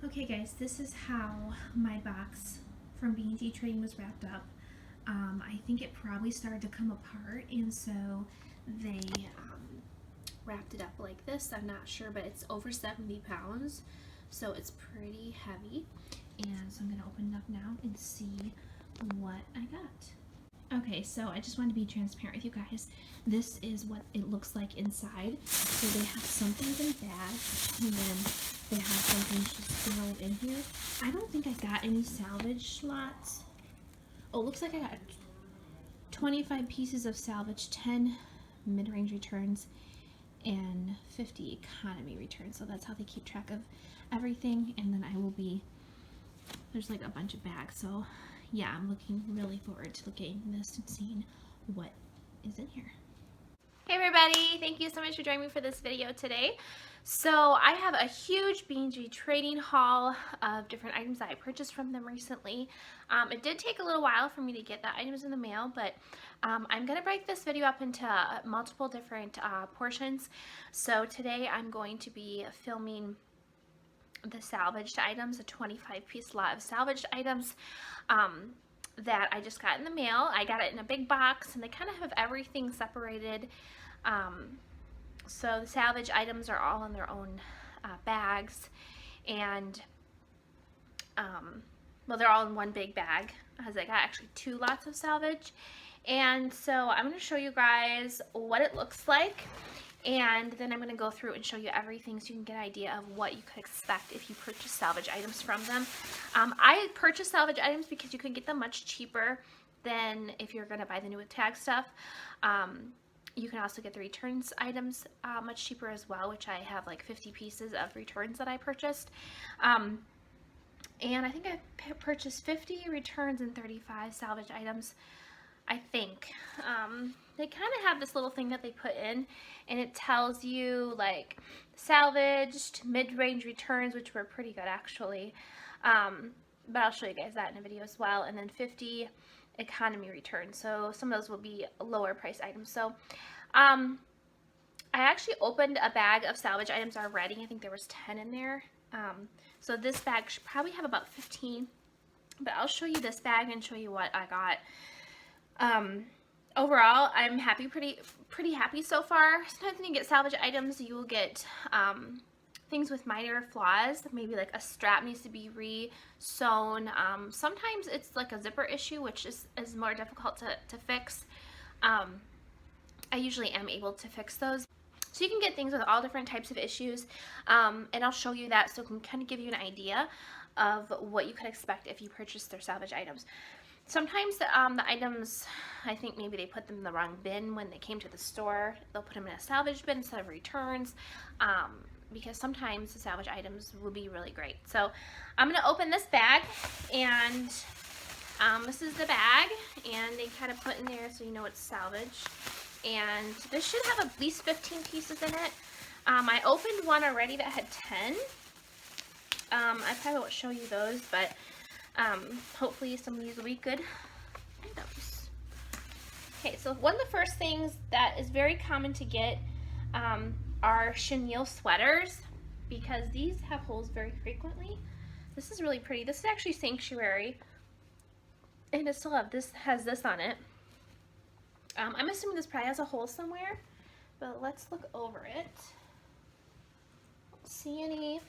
Okay guys, this is how my box from B&G Trading was wrapped up. I think it probably started to come apart, and so they wrapped it up like this. I'm not sure, but it's over 70 pounds, so it's pretty heavy. And so I'm going to open it up now and see what I got. Okay, so I just wanted to be transparent with you guys. This is what it looks like inside. So they have some things in the bag, and then they have some things just thrown in here. I don't think I got any salvage lots. Oh, it looks like I got 25 pieces of salvage, 10 mid-range returns, and 50 economy returns. So that's how they keep track of everything. And then I will be, there's like a bunch of bags. So yeah, I'm looking really forward to looking at this and seeing what is in here. Hey everybody, thank you so much for joining me for this video today. So I have a huge B&G trading haul of different items that I purchased from them recently. It did take a little while for me to get the items in the mail, but I'm going to break this video up into multiple different portions. So today I'm going to be filming the salvaged items, a 25-piece lot of salvaged items that I just got in the mail. I got it in a big box, and they kind of have everything separated. So the salvage items are all in their own bags, and well, they're all in one big bag, because I got actually 2 lots of salvage. And so I'm going to show you guys what it looks like, and then I'm going to go through and show you everything so you can get an idea of what you could expect if you purchase salvage items from them. I purchased salvage items because you can get them much cheaper than if you're going to buy the new with tag stuff. You can also get the returns items much cheaper as well, which I have like 50 pieces of returns that I purchased. And I think I purchased 50 returns and 35 salvage items, I think. They kind of have this little thing that they put in, and it tells you like salvaged, mid-range returns, which were pretty good actually. But I'll show you guys that in a video as well. And then 50 economy returns. So some of those will be lower price items. So I actually opened a bag of salvage items already. I think there was 10 in there. So this bag should probably have about 15. But I'll show you this bag and show you what I got. Overall, I'm happy, pretty happy so far. Sometimes when you get salvage items, you will get things with minor flaws. Maybe like a strap needs to be re-sewn. Sometimes it's like a zipper issue, which is more difficult to fix. I usually am able to fix those. So you can get things with all different types of issues, and I'll show you that so it can kind of give you an idea of what you could expect if you purchase their salvage items. Sometimes the items, I think maybe they put them in the wrong bin when they came to the store. They'll put them in a salvage bin instead of returns, because sometimes the salvage items will be really great. So I'm going to open this bag, and this is the bag, and they kind of put in there so you know it's salvage. And this should have at least 15 pieces in it. I opened one already that had 10. I probably won't show you those, but hopefully some of these will be good items. Okay, so one of the first things that is very common to get are chenille sweaters, because these have holes very frequently. This is really pretty. This is actually Sanctuary, and it still has this on it. I'm assuming this probably has a hole somewhere, but let's look over it. Don't see any.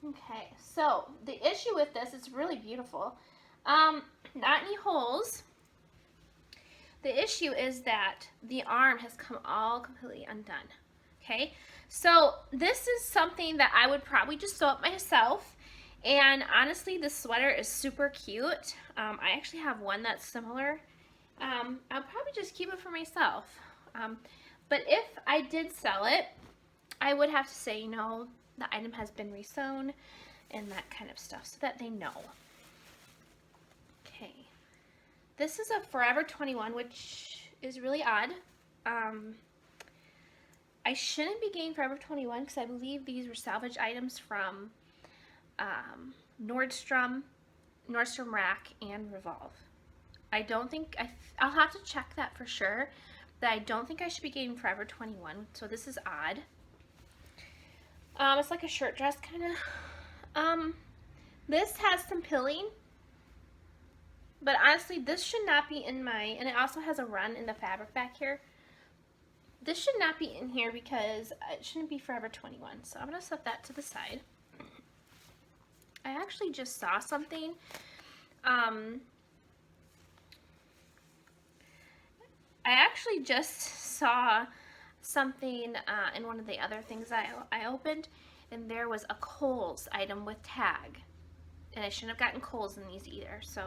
Okay, so the issue with this, it's really beautiful. Not any holes. The issue is that the arm has come all completely undone. Okay, so this is something that I would probably just sew up myself. And honestly, this sweater is super cute. I actually have one that's similar. I'll probably just keep it for myself. But if I did sell it, I would have to say, you know, the item has been resewn and that kind of stuff so that they know. Okay. This is a Forever 21, which is really odd. I shouldn't be getting Forever 21 because I believe these were salvage items from Nordstrom Rack, and Revolve. I don't think, I'll have to check that for sure, but I don't think I should be getting Forever 21, so this is odd. It's like a shirt dress kind of. This has some pilling, but honestly, this should not be in my, and it also has a run in the fabric back here. This should not be in here because it shouldn't be Forever 21. So I'm going to set that to the side. I actually just saw something. I actually just saw something in one of the other things I opened, and there was a Kohl's item with tag. And I shouldn't have gotten Kohl's in these either, so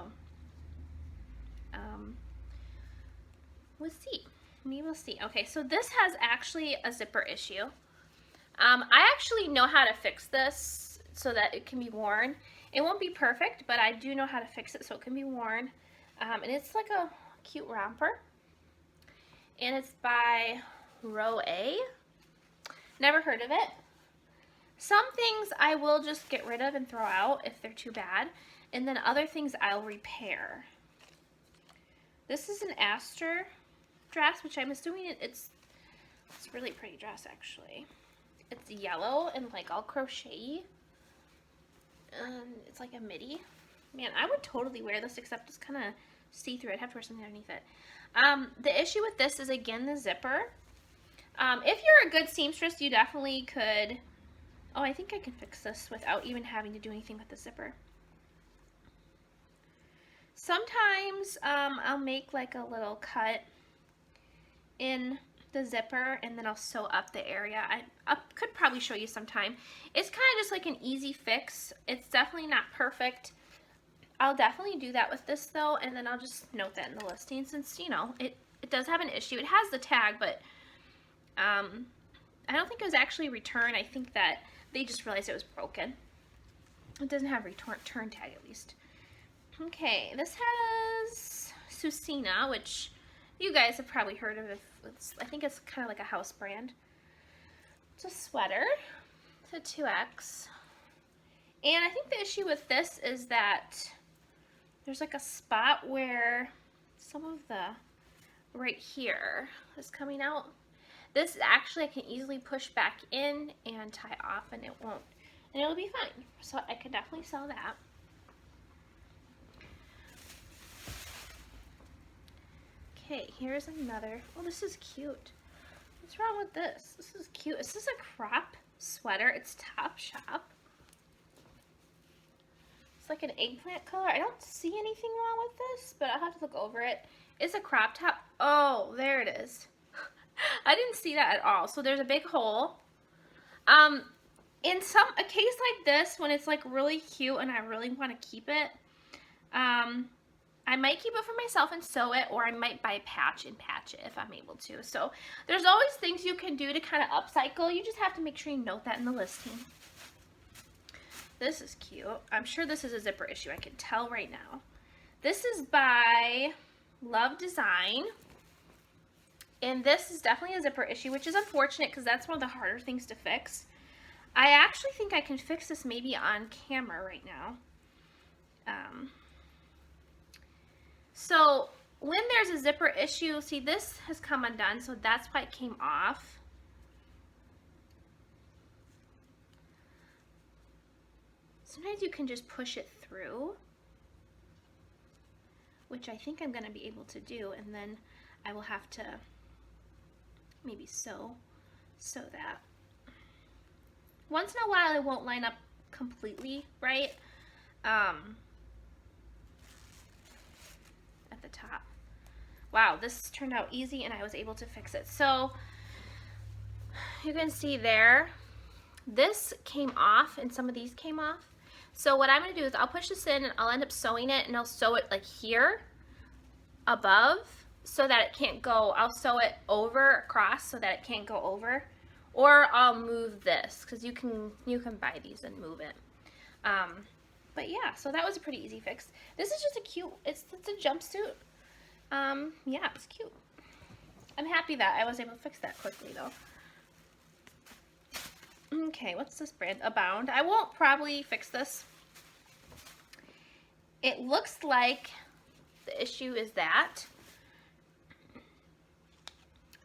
we'll see. We will see. Okay, so this has actually a zipper issue. I actually know how to fix this so that it can be worn. It won't be perfect, but I do know how to fix it so it can be worn. And it's like a cute romper. And it's by Row A. Never heard of it. Some things I will just get rid of and throw out if they're too bad. And then other things I'll repair. This is an Aster dress, which I'm assuming it's a really pretty dress actually. It's yellow and like all crochet. It's like a midi. Man, I would totally wear this except it's kind of see-through. I'd have to wear something underneath it. The issue with this is again the zipper. If you're a good seamstress, you definitely could. Oh, I think I can fix this without even having to do anything with the zipper. Sometimes I'll make like a little cut in the zipper and then I'll sew up the area. I could probably show you sometime. It's kind of just like an easy fix. It's definitely not perfect. I'll definitely do that with this though, and then I'll just note that in the listing since, you know, it does have an issue. It has the tag, but I don't think it was actually returned. I think that they just realized it was broken. It doesn't have return tag at least. Okay, this has Susina, which you guys have probably heard of. I think it's kind of like a house brand. It's a sweater. It's a 2X. And I think the issue with this is that there's like a spot where some of the right here is coming out. This actually I can easily push back in and tie off and it won't. And it'll be fine. So I could definitely sell that. Okay, here's another. Oh, this is cute. What's wrong with this? This is cute. This is a crop sweater. It's Topshop. It's like an eggplant color. I don't see anything wrong with this, but I'll have to look over it. It's a crop top. Oh, there it is. I didn't see that at all. So there's a big hole. In a case like this, when it's like really cute and I really want to keep it, I might keep it for myself and sew it, or I might buy a patch and patch it if I'm able to. So there's always things you can do to kind of upcycle. You just have to make sure you note that in the listing. This is cute. I'm sure this is a zipper issue. I can tell right now. This is by Love Design. And this is definitely a zipper issue, which is unfortunate because that's one of the harder things to fix. I actually think I can fix this maybe on camera right now. So when there's a zipper issue, see this has come undone, so that's why it came off. Sometimes you can just push it through, which I think I'm going to be able to do, and then I will have to maybe sew that. Once in a while it won't line up completely right at the top. Wow, this turned out easy and I was able to fix it. So you can see there, this came off and some of these came off. So what I'm going to do is I'll push this in and I'll end up sewing it, and I'll sew it like here above so that it can't go. I'll sew it over across so that it can't go over, or I'll move this because you can buy these and move it. But yeah, so that was a pretty easy fix. This is just a cute, it's a jumpsuit. Yeah, it's cute. I'm happy that I was able to fix that quickly though. Okay, what's this brand? Abound. I won't probably fix this. It looks like the issue is that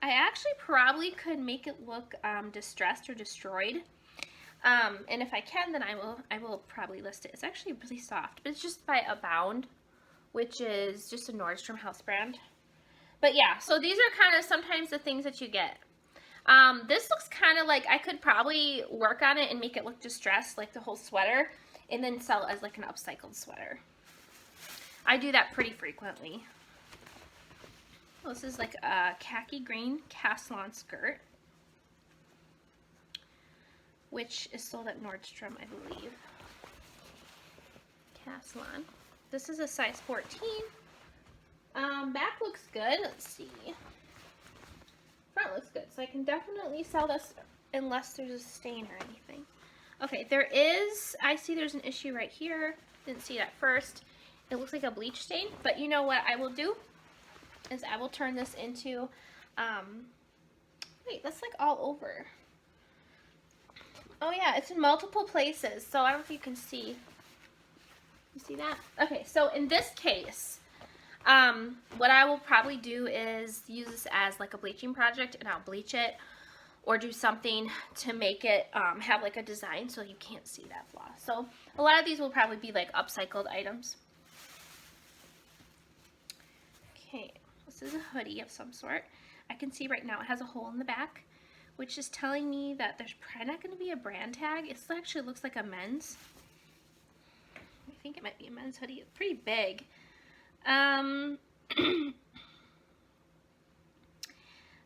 I actually probably could make it look distressed or destroyed. And if I can, then I will probably list it. It's actually really soft, but it's just by Abound, which is just a Nordstrom house brand. But yeah, so these are kind of sometimes the things that you get. This looks kind of like I could probably work on it and make it look distressed, like the whole sweater, and then sell it as like an upcycled sweater. I do that pretty frequently. Well, this is like a khaki green cast-on skirt, which is sold at Nordstrom, I believe. Cast-on. This is a size 14. Back looks good. Let's see. Front looks good, so I can definitely sell this unless there's a stain or anything. Okay, I see there's an issue right here. Didn't see it at first. It looks like a bleach stain, but you know what I will do is I will turn this into, wait, that's like all over. Oh yeah, it's in multiple places, so I don't know if you can see. You see that? Okay, so in this case, what I will probably do is use this as like a bleaching project, and I'll bleach it or do something to make it have like a design so you can't see that flaw. So a lot of these will probably be like upcycled items. Okay, this is a hoodie of some sort. I can see right now it has a hole in the back, which is telling me that there's probably not going to be a brand tag. It actually looks like a men's. I think it might be a men's hoodie. It's pretty big.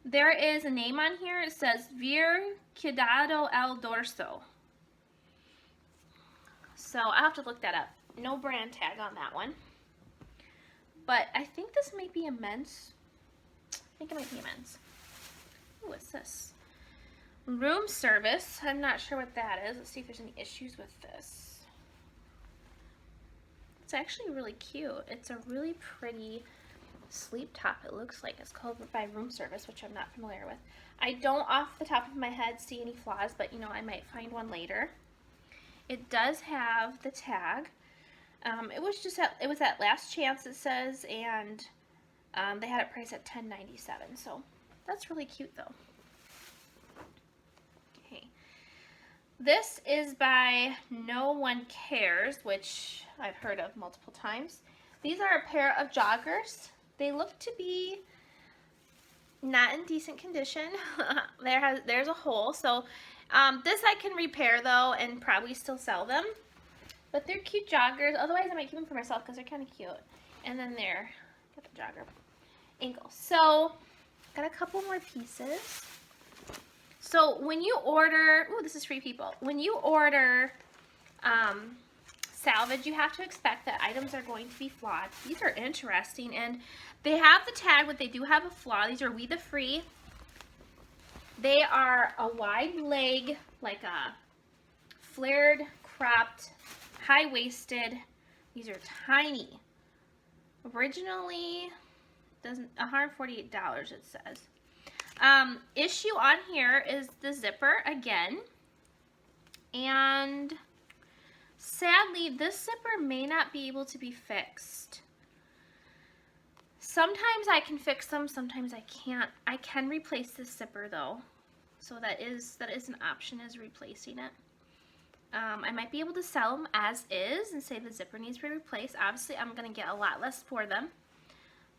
There is a name on here. It says Vir Cuidado el Dorso. So I'll have to look that up. No brand tag on that one. But I think this might be a men's. I think it might be a men's. Ooh, what's this? Room service. I'm not sure what that is. Let's see if there's any issues with this. It's actually really cute. It's a really pretty sleep top, it looks like. It's called by Room Service, which I'm not familiar with. I don't off the top of my head see any flaws, but you know, I might find one later. It does have the tag. It was at last chance, it says, and they had it priced at $10.97, so that's really cute though. Okay, this is by No One Cares, which I've heard of multiple times. These are a pair of joggers. They look to be not in decent condition. There's a hole, so this I can repair though and probably still sell them. But they're cute joggers. Otherwise, I might keep them for myself because they're kind of cute. And then they're got the jogger ankle. So, got a couple more pieces. So when you order, ooh, this is free people. When you order Salvage, you have to expect that items are going to be flawed. These are interesting, and they have the tag, but they do have a flaw. These are We the Free. They are a wide leg, like a flared, cropped, high-waisted. These are tiny. Originally, $148 it says. Issue on here is the zipper again, and sadly this zipper may not be able to be fixed. Sometimes I can fix them, sometimes I can't. I can replace this zipper though, so that is an option, is replacing it. I might be able to sell them as is and say the zipper needs to be replaced. Obviously I'm going to get a lot less for them.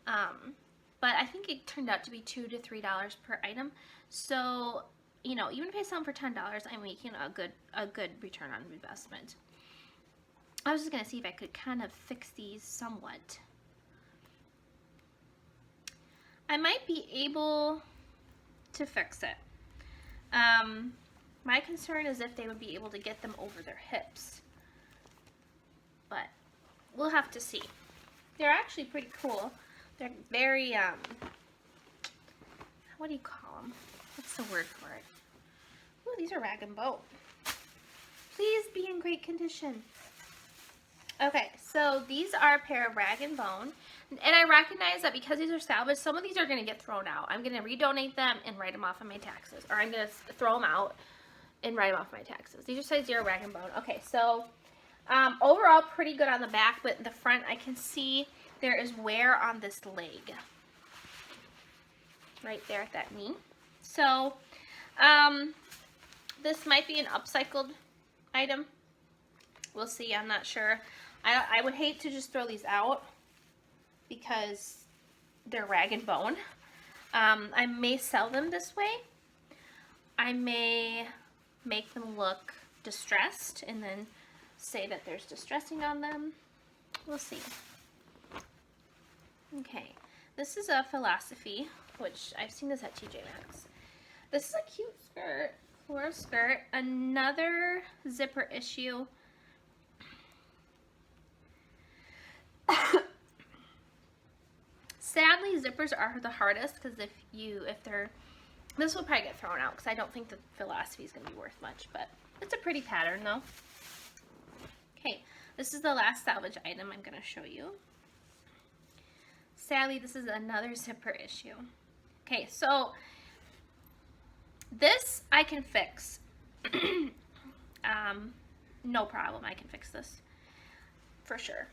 But I think it turned out to be $2 to $3 per item. So, you know, even if I sell them for $10, I'm making a good return on investment. I was just going to see if I could kind of fix these somewhat. I might be able to fix it. My concern is if they would be able to get them over their hips. But we'll have to see. They're actually pretty cool. They're very, what do you call them? What's the word for it? Ooh, these are rag and bone. Please be in great condition. Okay, so these are a pair of rag and bone. And I recognize that because these are salvage, some of these are going to get thrown out. I'm going to redonate them and write them off on my taxes. Or I'm going to throw them out and write them off my taxes. These are size 0 rag and bone. Okay, so overall pretty good on the back, but in the front I can see there is wear on this leg. Right there at that knee. So, this might be an upcycled item. We'll see. I'm not sure. I would hate to just throw these out because they're rag and bone. I may sell them this way. I may make them look distressed and then say that there's distressing on them. We'll see. Okay, this is a Philosophy, which I've seen this at TJ Maxx. This is a cute skirt, floral skirt, another zipper issue. Sadly, zippers are the hardest because if they're, this will probably get thrown out because I don't think the Philosophy is going to be worth much, but it's a pretty pattern though. Okay, this is the last Salvage item I'm going to show you. Sadly, this is another zipper issue. Okay, so this I can fix. No problem, I can fix this for sure.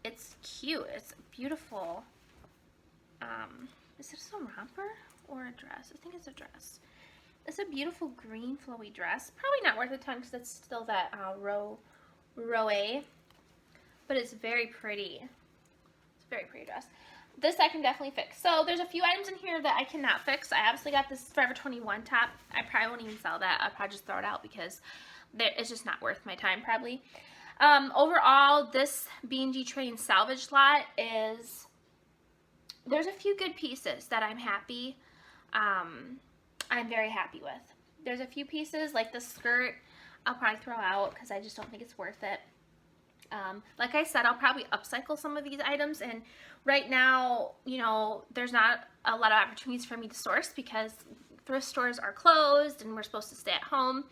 It's cute. It's beautiful. Is this a romper or a dress? I think it's a dress. It's a beautiful green flowy dress. Probably not worth a ton because it's still that roe, but it's very pretty. It's a very pretty dress. This I can definitely fix. So there's a few items in here that I cannot fix. I obviously got this Forever 21 top. I probably won't even sell that. I'll probably just throw it out because it's just not worth my time probably. Overall, this B&G Trading salvage lot is, there's a few good pieces that I'm happy, I'm very happy with. There's a few pieces like the skirt I'll probably throw out because I just don't think it's worth it. Like I said, I'll probably upcycle some of these items, and right now, you know, there's not a lot of opportunities for me to source because thrift stores are closed and we're supposed to stay at home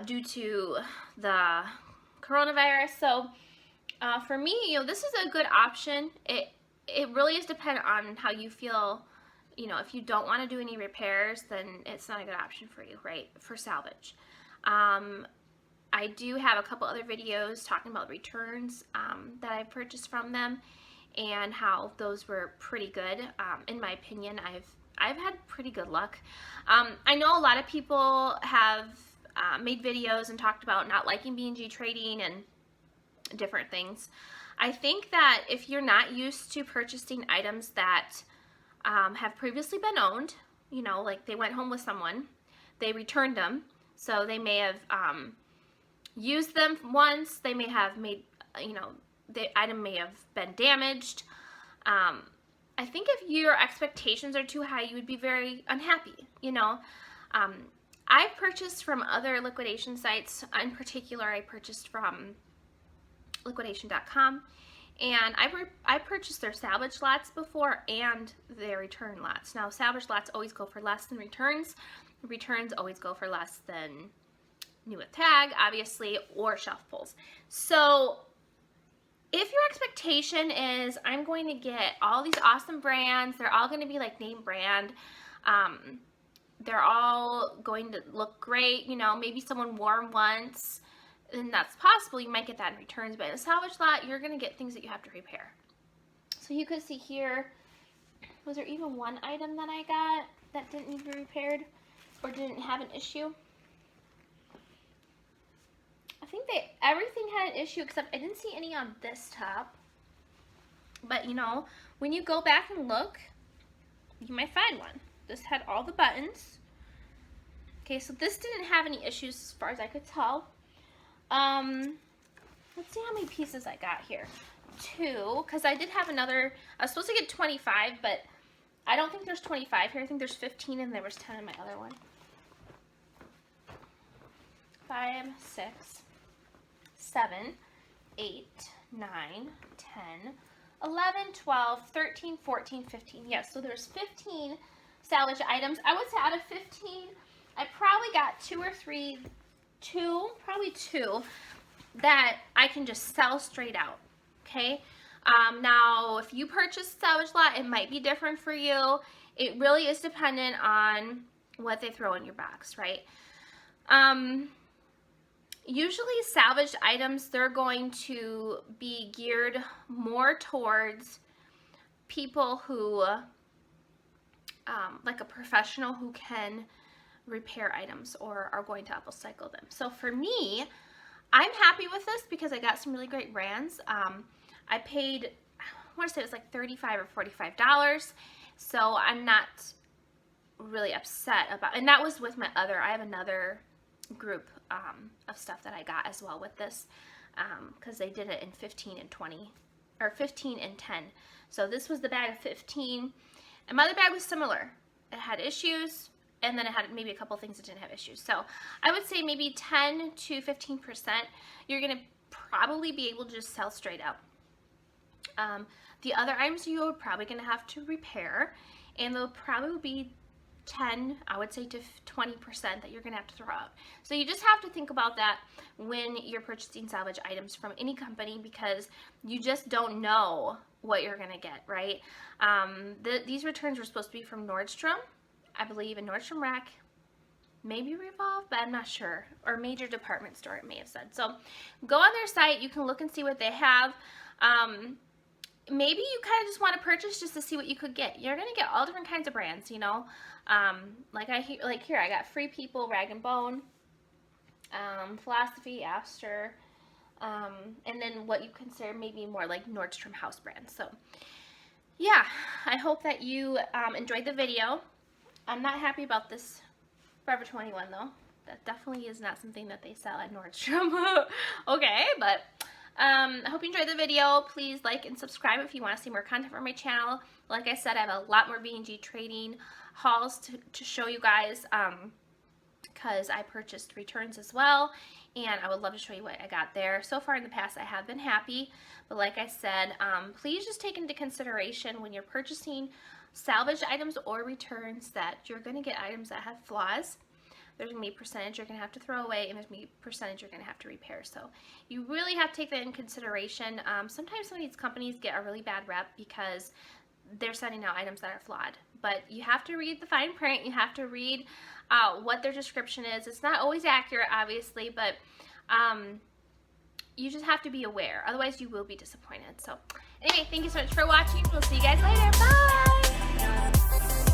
due to the coronavirus. So for me, you know, this is a good option. It really is dependent on how you feel. You know, if you don't want to do any repairs, then it's not a good option for you, right? For salvage. I do have a couple other videos talking about returns that I purchased from them and how those were pretty good. In my opinion, I've had pretty good luck. I know a lot of people have made videos and talked about not liking B&G Trading and different things. I think that if you're not used to purchasing items that have previously been owned, you know, like they went home with someone, they returned them, so they may have used them once, they may have made, you know, the item may have been damaged. I think if your expectations are too high, you would be very unhappy, you know. I've purchased from other liquidation sites. In particular, I purchased from liquidation.com, and I purchased their salvage lots before and their return lots. Now, salvage lots always go for less than returns. Returns always go for less than new with tag, obviously, or shelf pulls. So if your expectation is I'm going to get all these awesome brands, they're all going to be like name brand, they're all going to look great, you know, maybe someone wore them once, and that's possible, you might get that in returns, but in a salvage lot, you're going to get things that you have to repair. So you could see here, was there even one item that I got that didn't need to be repaired or didn't have an issue? I think everything had an issue except I didn't see any on this top. But you know, when you go back and look, you might find one. This had all the buttons. Okay, so this didn't have any issues as far as I could tell. Let's see how many pieces I got here. 2, because I did have another, I was supposed to get 25, but I don't think there's 25 here. I think there's 15 and there was 10 in my other one. 5, 6, 7, 8, 9, 10, 11, 12, 13, 14, 15. Yes, so there's 15 salvage items. I would say out of 15, I probably got 2 or 3, probably 2 that I can just sell straight out, okay? Now, if you purchase a salvage lot, it might be different for you. It really is dependent on what they throw in your box, right? Usually salvaged items, they're going to be geared more towards people who, like a professional who can repair items or are going to upcycle them. So for me, I'm happy with this because I got some really great brands. I paid, I want to say it was like $35 or $45, so I'm not really upset about, and that was with my other, I have another group of stuff that I got as well with this, because they did it in 15 and 20, or 15 and 10. So this was the bag of 15, and my other bag was similar. It had issues, and then it had maybe a couple things that didn't have issues. So I would say maybe 10 to 15% you're going to probably be able to just sell straight up. The other items you're probably going to have to repair, and they'll probably be 10, I would say, to 20% that you're going to have to throw out. So you just have to think about that when you're purchasing salvage items from any company, because you just don't know what you're going to get, right? These returns were supposed to be from Nordstrom, I believe, in Nordstrom Rack, maybe Revolve, but I'm not sure, or major department store it may have said. So go on their site, you can look and see what they have. Maybe you kind of just want to purchase just to see what you could get. You're going to get all different kinds of brands, you know. Like here, I got Free People, Rag & Bone, Philosophy, Aster, and then what you consider maybe more like Nordstrom house brands. So yeah, I hope that you enjoyed the video. I'm not happy about this Forever 21 though. That definitely is not something that they sell at Nordstrom. Okay, but I hope you enjoyed the video. Please like and subscribe if you want to see more content from my channel. Like I said, I have a lot more B&G trading hauls to show you guys, because I purchased returns as well, and I would love to show you what I got there. So far in the past, I have been happy, but like I said, please just take into consideration when you're purchasing salvage items or returns that you're going to get items that have flaws. There's going to be a percentage you're going to have to throw away, and there's going to be a percentage you're going to have to repair. So you really have to take that in consideration. Sometimes some of these companies get a really bad rep because they're sending out items that are flawed. But you have to read the fine print. You have to read what their description is. It's not always accurate, obviously, but you just have to be aware. Otherwise, you will be disappointed. So anyway, thank you so much for watching. We'll see you guys later. Bye!